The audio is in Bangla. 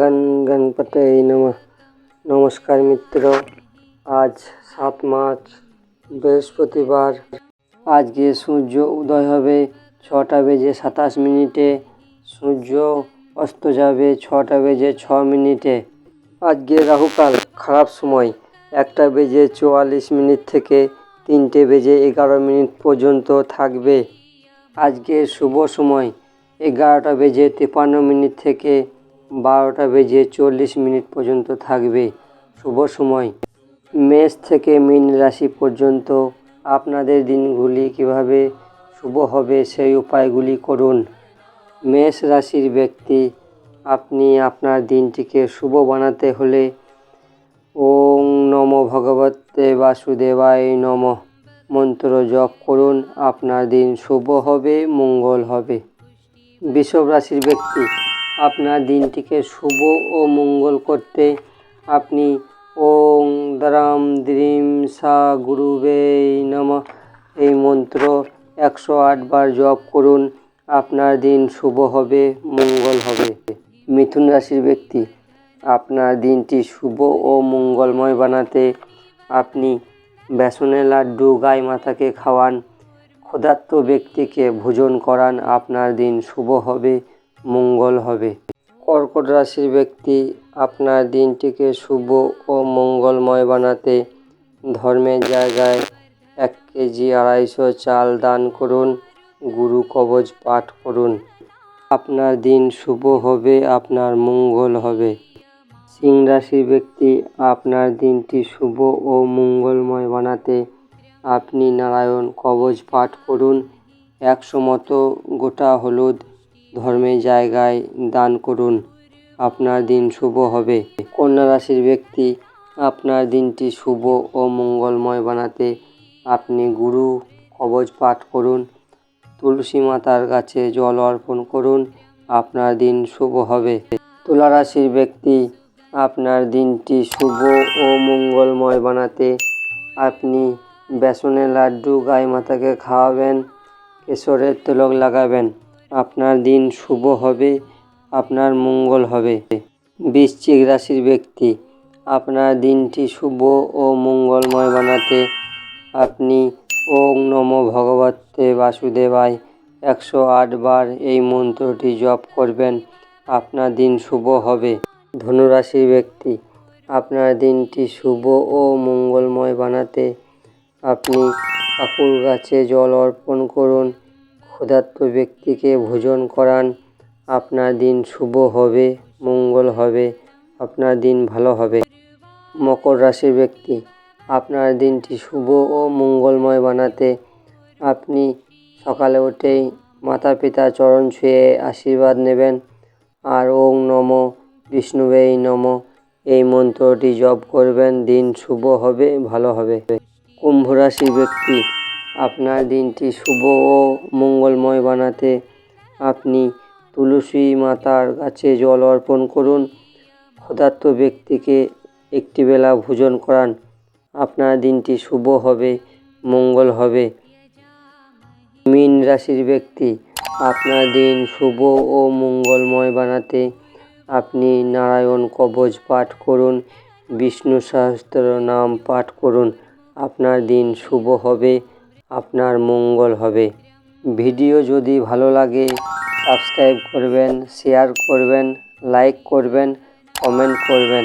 গণ গণপতে নমঃ। নমস্কার মিত্র, আজ 7 মার্চ বৃহস্পতিবার। আজকে সূর্য উদয় হবে 6টা বেজে 27 মিনিটে, সূর্য অস্ত যাবে 6টা বেজে 6 মিনিটে। আজকে রাহুকাল খারাপ সময় 1টা বেজে 44 মিনিট থেকে 3টে বেজে 11 মিনিট পর্যন্ত থাকবে। আজকে শুভ সময় 11টা বেজে 53 মিনিট থেকে 12টা বেজে 40 মিনিট পর্যন্ত থাকবে। শুভ সময়। মেষ থেকে মীন রাশি পর্যন্ত আপনাদের দিনগুলি কিভাবে শুভ হবে সেই উপায়গুলি করুন। মেষ রাশির ব্যক্তি, আপনি আপনার দিনটিকে শুভ বানাতে হলে ওং নমো ভগবতে বাসুদেবায় নমঃ মন্ত্র জপ করুন। আপনার দিন শুভ হবে, মঙ্গল হবে। বৃষভ রাশির ব্যক্তি, আপনার দিনটিকে শুভ ও মঙ্গল করতে আপনি ওং দ্রাম দ্রিম সা গুরুবে নমঃ এই মন্ত্র 108 বার জপ করুন। আপনার দিন শুভ হবে, মঙ্গল হবে। মিথুন রাশির ব্যক্তি, আপনার দিনটি শুভ ও মঙ্গলময় বানাতে আপনি বেসনের লাড্ডু গাই মাতাকে খাওয়ান, ক্ষুধার্ত ব্যক্তিকে ভোজন করান। আপনার দিন শুভ হবে, মঙ্গল হবে। কর্কট রাশির ব্যক্তি, আপনার দিনটিকে শুভ ও মঙ্গলময় বানাতে ধর্মের জায়গায় 1 কেজি 250 চাল দান করুন, গুরু কবচ পাঠ করুন। আপনার দিন শুভ হবে, আপনার মঙ্গল হবে। সিংহ রাশির ব্যক্তি, আপনার দিনটি শুভ ও মঙ্গলময় বানাতে আপনি নারায়ণ কবচ পাঠ করুন। 100 মতো গোটা হলুদ ধর্মের জায়গায় দান করুন। আপনার দিন শুভ হবে। কন্যা রাশির ব্যক্তি, আপনার দিনটি শুভ ও মঙ্গলময় বানাতে আপনি গুরু কবচ পাঠ করুন, তুলসী মাতার কাছে জল অর্পণ করুন। আপনার দিন শুভ হবে। তুলা রাশির ব্যক্তি, আপনার দিনটি শুভ ও মঙ্গলময় বানাতে আপনি বেসনের লাড্ডু গাই মাতাকে খাওয়াবেন, কেশরের তিলক লাগাবেন। আপনার দিন শুভ হবে, আপনার মঙ্গল হবে। বৃশ্চিক রাশির ব্যক্তি, আপনার দিনটি শুভ ও মঙ্গলময় বানাতে আপনি ওং নমো ভগবতে বাসুদেবায় 108 বার এই মন্ত্রটি জপ করবেন। আপনার দিন শুভ হবে। ধনুরাশির ব্যক্তি, আপনার দিনটি শুভ ও মঙ্গলময় বানাতে আপনি ঠাকুর গাছে জল অর্পণ করুন, ক্ষুধার্ত ব্যক্তিকে ভোজন করান। আপনার দিন শুভ হবে, মঙ্গল হবে। আপনার দিন ভালো হবে। মকর রাশির ব্যক্তি, আপনার দিনটি শুভ ও মঙ্গলময় বানাতে আপনি সকালে উঠেই মাতা পিতা চরণ ছুঁয়ে আশীর্বাদ নেবেন আর ওং নমো বিষ্ণুবে নমঃ এই মন্ত্রটি জপ করবেন। দিন শুভ হবে, ভালো হবে। কুম্ভ রাশির ব্যক্তি, আপনার দিনটি শুভ ও মঙ্গলময় বানাতে আপনি তুলসী মাতার কাছে জল অর্পণ করুন, ক্ষুধার্ত ব্যক্তিকে একটি বেলা ভোজন করান। আপনার দিনটি শুভ হবে, মঙ্গল হবে। মীন রাশির ব্যক্তি, আপনার দিন শুভ ও মঙ্গলময় বানাতে আপনি নারায়ণ কবচ পাঠ করুন, বিষ্ণু সহস্র নাম পাঠ করুন। আপনার দিন শুভ হবে, আপনার মঙ্গল হবে। ভিডিও যদি ভালো লাগে সাবস্ক্রাইব করবেন, শেয়ার করবেন, লাইক করবেন, কমেন্ট করবেন।